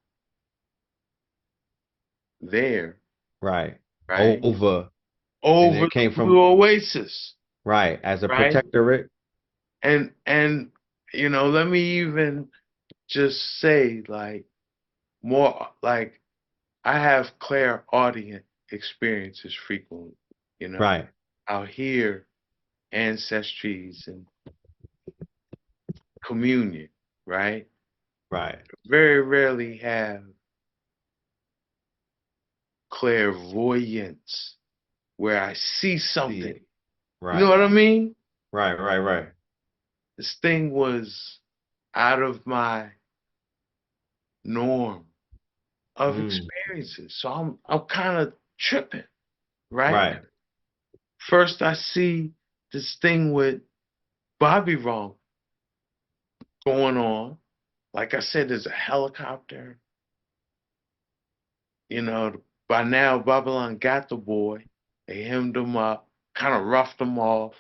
[SPEAKER 2] there,
[SPEAKER 1] right.
[SPEAKER 2] right?
[SPEAKER 1] Over, and
[SPEAKER 2] Over
[SPEAKER 1] it
[SPEAKER 2] the
[SPEAKER 1] came
[SPEAKER 2] blue
[SPEAKER 1] from
[SPEAKER 2] oasis,
[SPEAKER 1] right as a
[SPEAKER 2] right?
[SPEAKER 1] protectorate.
[SPEAKER 2] And let me even just say like more like I have clairaudient experiences frequently, you know.
[SPEAKER 1] Right,
[SPEAKER 2] I'll hear ancestries and communion, right?
[SPEAKER 1] right.
[SPEAKER 2] Very rarely have clairvoyance where I see
[SPEAKER 1] See
[SPEAKER 2] something.
[SPEAKER 1] it.
[SPEAKER 2] You know
[SPEAKER 1] Right,
[SPEAKER 2] what I mean?
[SPEAKER 1] right, right, right.
[SPEAKER 2] This thing was out of my norm of
[SPEAKER 1] Mm,
[SPEAKER 2] experiences. So I'm kind of tripping, right?
[SPEAKER 1] right.
[SPEAKER 2] First I see this thing with Bobby wrong going on. Like I said, there's a helicopter. By now Babylon got the boy. They hemmed him up, kind of roughed him off,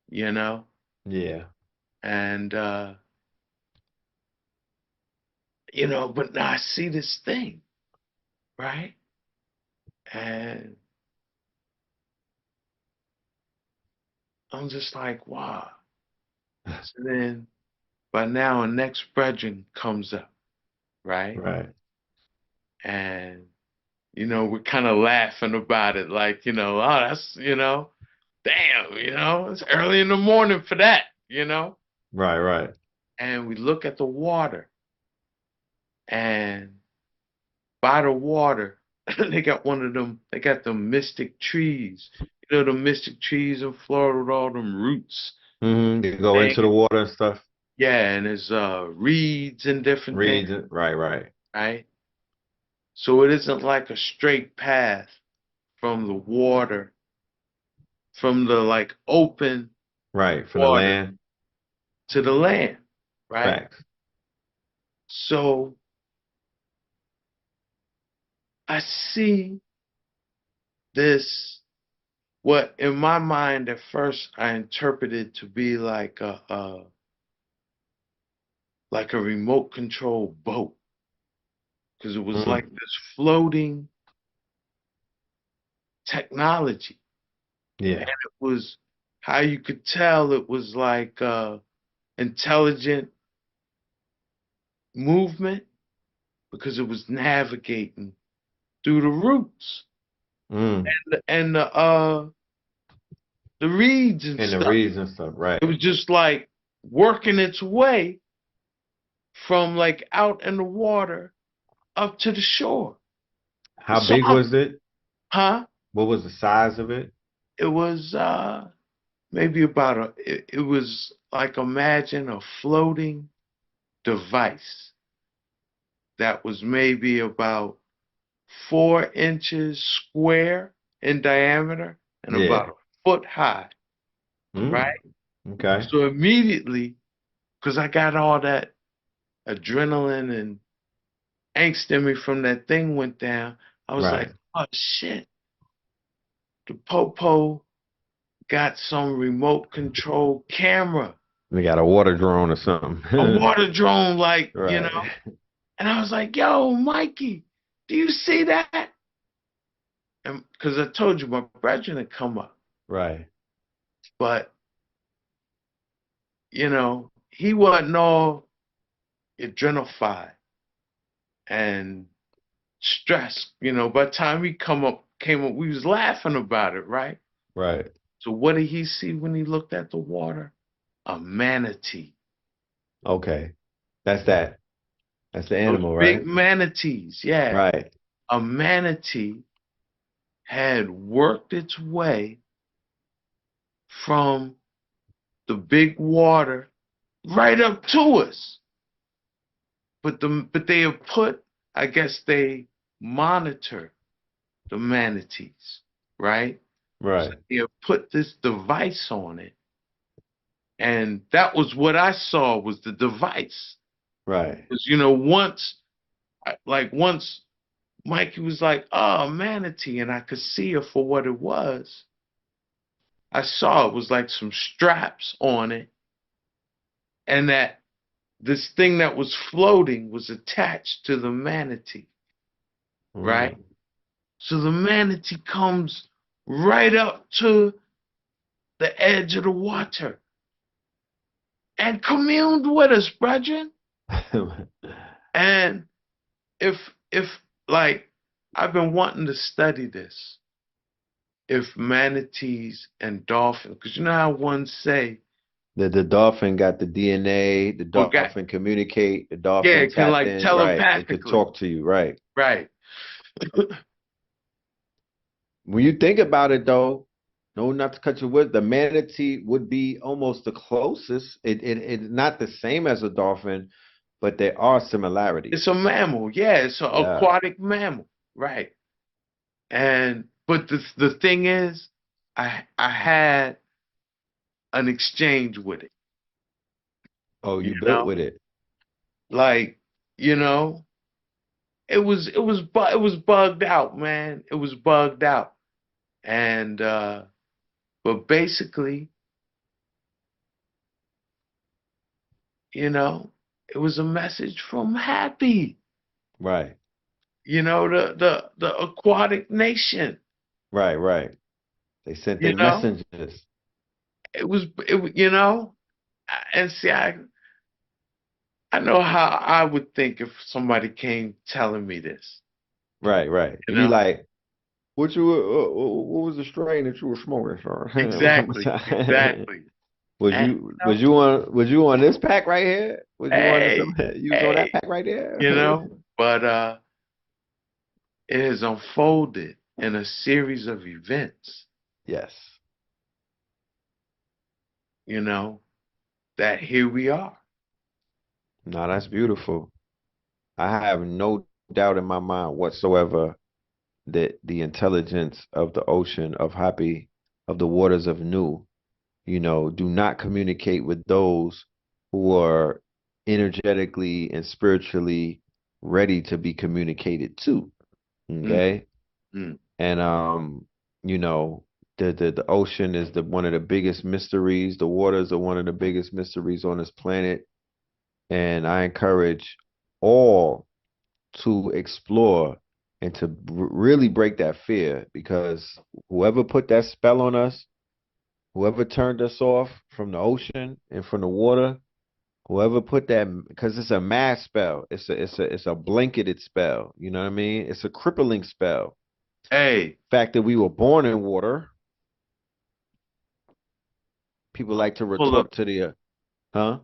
[SPEAKER 2] you know,
[SPEAKER 1] Yeah.
[SPEAKER 2] and but now I see this thing, right? And I'm just like, wow. So then by now a next brethren comes up, right?
[SPEAKER 1] Right.
[SPEAKER 2] And we're kind of laughing about it, like, oh, that's, damn, it's early in the morning for that.
[SPEAKER 1] Right, right.
[SPEAKER 2] And we look at the water, and by the water, they got they got them mystic trees. The mystic trees in Florida with all them roots.
[SPEAKER 1] Mm-hmm. You go into the
[SPEAKER 2] Hanging.
[SPEAKER 1] water and stuff.
[SPEAKER 2] Yeah, and there's reeds and different things,
[SPEAKER 1] Reads it. Right, right.
[SPEAKER 2] right? So it isn't like a straight path from the water, from the like open
[SPEAKER 1] Right. From the
[SPEAKER 2] water
[SPEAKER 1] land.
[SPEAKER 2] to the land, right?
[SPEAKER 1] Facts.
[SPEAKER 2] So I see this, what in my mind at first I interpreted to be like a remote control boat, because it was like
[SPEAKER 1] Mm.
[SPEAKER 2] this floating technology, and
[SPEAKER 1] Yeah.
[SPEAKER 2] it was how you could tell it was like intelligent movement because it was navigating through the roots
[SPEAKER 1] Mm.
[SPEAKER 2] and the reeds and
[SPEAKER 1] And the
[SPEAKER 2] stuff.
[SPEAKER 1] reads and stuff.
[SPEAKER 2] It
[SPEAKER 1] Right.
[SPEAKER 2] was just like working its way from like out in the water up to the shore.
[SPEAKER 1] How
[SPEAKER 2] So
[SPEAKER 1] big was it?
[SPEAKER 2] huh?
[SPEAKER 1] What was the size of it?
[SPEAKER 2] It was maybe about it was like, imagine a floating device that was maybe about 4 inches square in diameter and about
[SPEAKER 1] Yeah.
[SPEAKER 2] a foot high, right?
[SPEAKER 1] Mm. Okay.
[SPEAKER 2] So immediately, because I got all that adrenaline and angst in me from that thing went down, I was like,
[SPEAKER 1] Right.
[SPEAKER 2] oh shit, the popo got some remote control camera.
[SPEAKER 1] We got a water drone or something.
[SPEAKER 2] A water drone, like,
[SPEAKER 1] Right.
[SPEAKER 2] And I was like, yo, Mikey, do you see that? And because I told you my brethren had come up.
[SPEAKER 1] Right.
[SPEAKER 2] But, he wasn't all adrenalified and stressed. By the time he came up, we was laughing about it, right?
[SPEAKER 1] Right.
[SPEAKER 2] So what did he see when he looked at the water? A manatee.
[SPEAKER 1] Okay. That's that. That's the
[SPEAKER 2] Those
[SPEAKER 1] animal,
[SPEAKER 2] big
[SPEAKER 1] right?
[SPEAKER 2] manatees, yeah.
[SPEAKER 1] Right.
[SPEAKER 2] A manatee had worked its way from the big water right up to us. But they have I guess they monitor the manatees, right? So
[SPEAKER 1] Right.
[SPEAKER 2] they have put this device on it. And that was what I saw, was the device.
[SPEAKER 1] Right.
[SPEAKER 2] Because, once Mikey was like, oh, manatee, and I could see her for what it was. I saw it was like some straps on it, and that this thing that was floating was attached to the manatee, right?
[SPEAKER 1] Mm.
[SPEAKER 2] So the manatee comes right up to the edge of the water and communed with us, brethren. And if like, I've been wanting to study this, if manatees and dolphins, because you know how one say,
[SPEAKER 1] The dolphin got the DNA, the
[SPEAKER 2] or got,
[SPEAKER 1] dolphin communicate, the
[SPEAKER 2] yeah,
[SPEAKER 1] dolphin
[SPEAKER 2] it can
[SPEAKER 1] tapped
[SPEAKER 2] like
[SPEAKER 1] in, right? It could
[SPEAKER 2] telepathically,
[SPEAKER 1] talk to you, right?
[SPEAKER 2] right?
[SPEAKER 1] When you think about it though, no, not to cut you with, the manatee would be almost the closest. It's not the same as a dolphin, but there are
[SPEAKER 2] It's
[SPEAKER 1] similarities.
[SPEAKER 2] a mammal, yeah, it's an
[SPEAKER 1] Yeah.
[SPEAKER 2] aquatic mammal, right? And but the thing is, I had an exchange with it,
[SPEAKER 1] Oh,
[SPEAKER 2] you
[SPEAKER 1] you built
[SPEAKER 2] know,
[SPEAKER 1] with it.
[SPEAKER 2] like, you know, it was bugged out, man. It was bugged out, and but basically, you know, it was a message from Happy,
[SPEAKER 1] Right.
[SPEAKER 2] the aquatic nation,
[SPEAKER 1] Right. Right. They sent
[SPEAKER 2] you
[SPEAKER 1] their
[SPEAKER 2] know.
[SPEAKER 1] messengers.
[SPEAKER 2] And see, I know how I would think if somebody came telling me this,
[SPEAKER 1] Right. Right.
[SPEAKER 2] you
[SPEAKER 1] It'd be
[SPEAKER 2] know.
[SPEAKER 1] like, what was the strain that you were smoking,
[SPEAKER 2] Exactly,
[SPEAKER 1] sir?
[SPEAKER 2] exactly.
[SPEAKER 1] Was
[SPEAKER 2] And
[SPEAKER 1] you on this pack right here? Was you on this?
[SPEAKER 2] hey,
[SPEAKER 1] You was on that
[SPEAKER 2] hey,
[SPEAKER 1] pack right there?
[SPEAKER 2] you know, but it has unfolded in a series of events,
[SPEAKER 1] Yes.
[SPEAKER 2] you know, that here we are.
[SPEAKER 1] No, that's beautiful. I have no doubt in my mind whatsoever that the intelligence of the ocean, of Happy, of the waters of Nu, do not communicate with those who are energetically and spiritually ready to be communicated to.
[SPEAKER 2] Mm,
[SPEAKER 1] Okay.
[SPEAKER 2] mm,
[SPEAKER 1] And you know, the ocean is the one of the biggest mysteries. The waters are one of the biggest mysteries on this planet. And I encourage all to explore and to really break that fear, because whoever put that spell on us, whoever turned us off from the ocean and from the water, whoever put that, because it's a mass spell, it's a blanketed spell. You know what I mean? It's a crippling spell.
[SPEAKER 2] hey,
[SPEAKER 1] Fact that we were born in water, people like to
[SPEAKER 2] pull up,
[SPEAKER 1] retort to the, huh?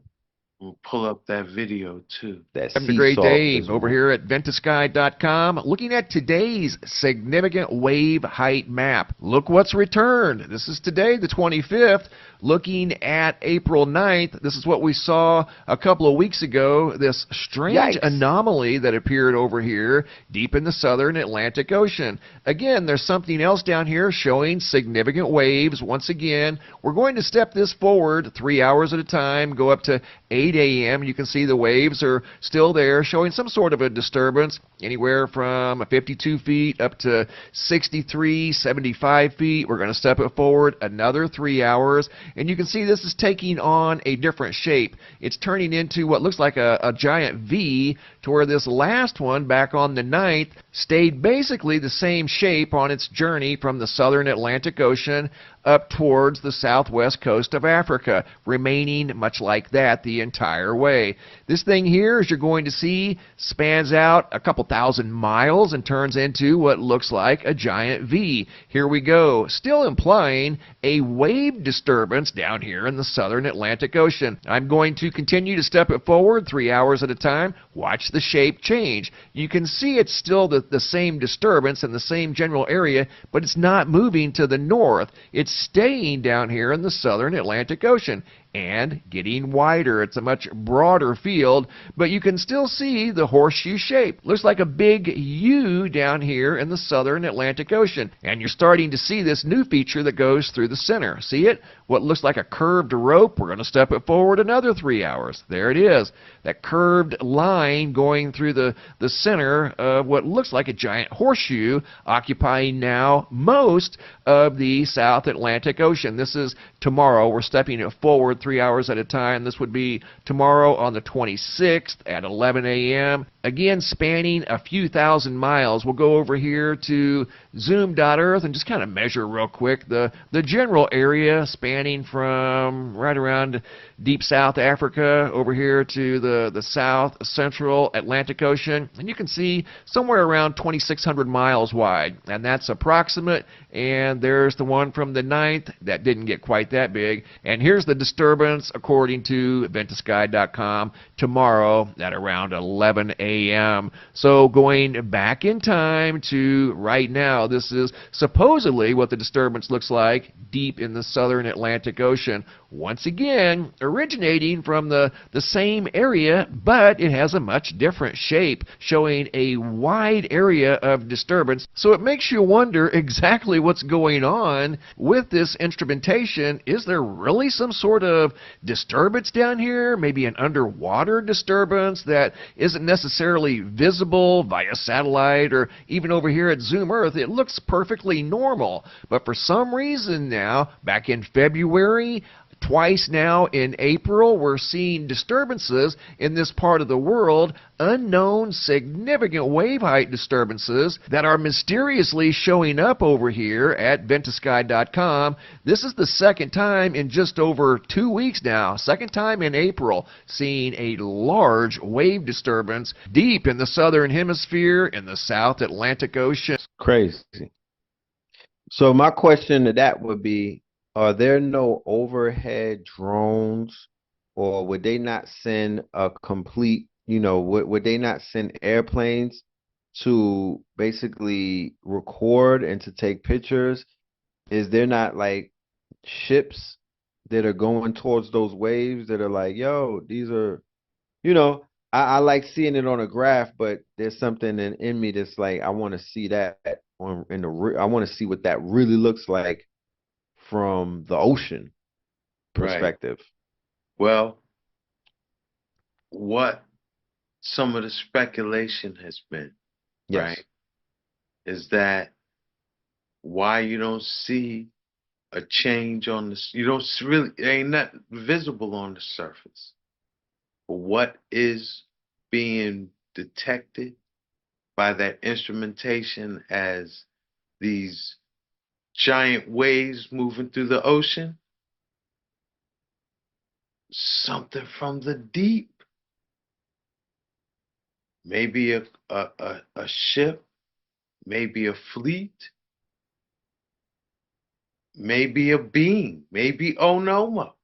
[SPEAKER 2] we'll pull up that video too.
[SPEAKER 1] That
[SPEAKER 3] Having a
[SPEAKER 1] sea
[SPEAKER 3] great
[SPEAKER 1] salt
[SPEAKER 3] day
[SPEAKER 1] is,
[SPEAKER 3] over here at ventusky.com, looking at today's significant wave height map. Look what's returned. This is today, the 25th. Looking at April 9th, this is what we saw a couple of weeks ago, this strange
[SPEAKER 1] yikes.
[SPEAKER 3] anomaly that appeared over here deep in the southern Atlantic Ocean. Again, there's something else down here showing significant waves. Once again, we're going to step this forward 3 hours at a time, go up to 8 8 a.m. You can see the waves are still there, showing some sort of a disturbance, anywhere from 52 feet up to 63, 75 feet. We're going to step it forward another 3 hours, and you can see this is taking on a different shape. It's turning into what looks like a giant V, to where this last one back on the 9th stayed basically the same shape on its journey from the southern Atlantic Ocean up towards the southwest coast of Africa, remaining much like that the entire way. This thing here, as you're going to see, spans out a couple thousand miles and turns into what looks like a giant V. Here we go, still implying a wave disturbance down here in the southern Atlantic Ocean. I'm going to continue to step it forward 3 hours at a time. Watch the shape change. You can see it's still the same disturbance in the same general area, but it's not moving to the north. It's staying down here in the southern Atlantic Ocean and getting wider. It's a much broader field, but you can still see the horseshoe shape. Looks like a big U down here in the southern Atlantic Ocean. And you're starting to see this new feature that goes through the center. See it? What looks like a curved rope. We're going to step it forward another 3 hours. There it is. That curved line going through the center of what looks like a giant horseshoe, occupying now most of the South Atlantic Ocean. This is tomorrow. We're stepping it forward 3 hours at a time. This would be tomorrow on the 26th at 11 a.m. Again, spanning a few thousand miles. We'll go over here to zoom.earth and just kind of measure real quick the general area, spanning from right around deep South Africa over here to the south central Atlantic Ocean. And you can see somewhere around 2,600 miles wide. And that's approximate. And there's the one from the 9th that didn't get quite that big. And here's the disturbance according to ventusky.com tomorrow at around 11 a.m. So going back in time to right now, this is supposedly what the disturbance looks like deep in the southern Atlantic Ocean. Once again, originating from the same area, but it has a much different shape, showing a wide area of disturbance. So it makes you wonder exactly what's going on with this instrumentation. Is there really some sort of disturbance down here? Maybe an underwater disturbance that isn't necessarily visible via satellite, or even over here at Zoom Earth, it looks perfectly normal. But for some reason now, back in February, twice now in April, we're seeing disturbances in this part of the world, unknown significant wave height disturbances that are mysteriously showing up over here at ventusky.com. This is the second time in just over 2 weeks now, second time in April, seeing a large wave disturbance deep in the southern hemisphere in the South Atlantic Ocean.
[SPEAKER 1] Crazy. So my question to that would be, are there no overhead drones, or would they not send a complete, would they not send airplanes to basically record and to take pictures? Is there not like ships that are going towards those waves that are like, yo, these are, I like seeing it on a graph, but there's something in me that's like, I want to see that I want to see what that really looks like from the ocean perspective.
[SPEAKER 2] Right. Well, what some of the speculation has been,
[SPEAKER 1] Yes.
[SPEAKER 2] right, is that why you don't see a change on the, you don't really, it ain't not visible on the surface. But what is being detected by that instrumentation as these giant waves moving through the ocean? Something from the deep. Maybe a ship, maybe a fleet, maybe a being, maybe Nommo.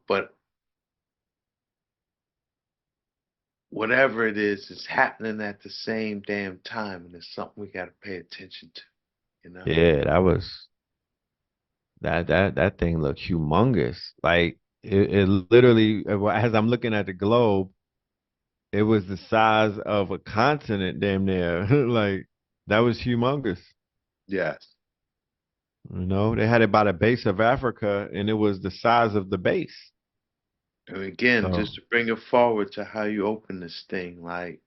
[SPEAKER 2] But whatever it is, it's happening at the same damn time, and it's something we got to pay attention to.
[SPEAKER 1] Yeah, that was that thing looked humongous. Like it literally, as I'm looking at the globe, it was the size of a continent, damn near. Like that was humongous.
[SPEAKER 2] Yes.
[SPEAKER 1] They had it by the base of Africa, and it was the size of the base.
[SPEAKER 2] And again,
[SPEAKER 1] So
[SPEAKER 2] just to bring it forward to how you open this thing, like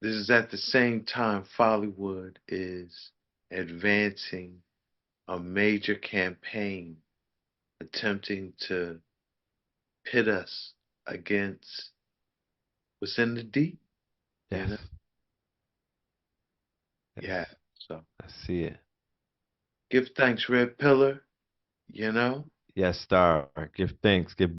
[SPEAKER 2] this is at the same time Follywood is advancing a major campaign attempting to pit us against what's in the deep, you
[SPEAKER 1] yes,
[SPEAKER 2] know?
[SPEAKER 1] yes,
[SPEAKER 2] Yeah. So
[SPEAKER 1] I see it.
[SPEAKER 2] give thanks, Red Pillar, you know?
[SPEAKER 1] Yes, star. Give thanks. Give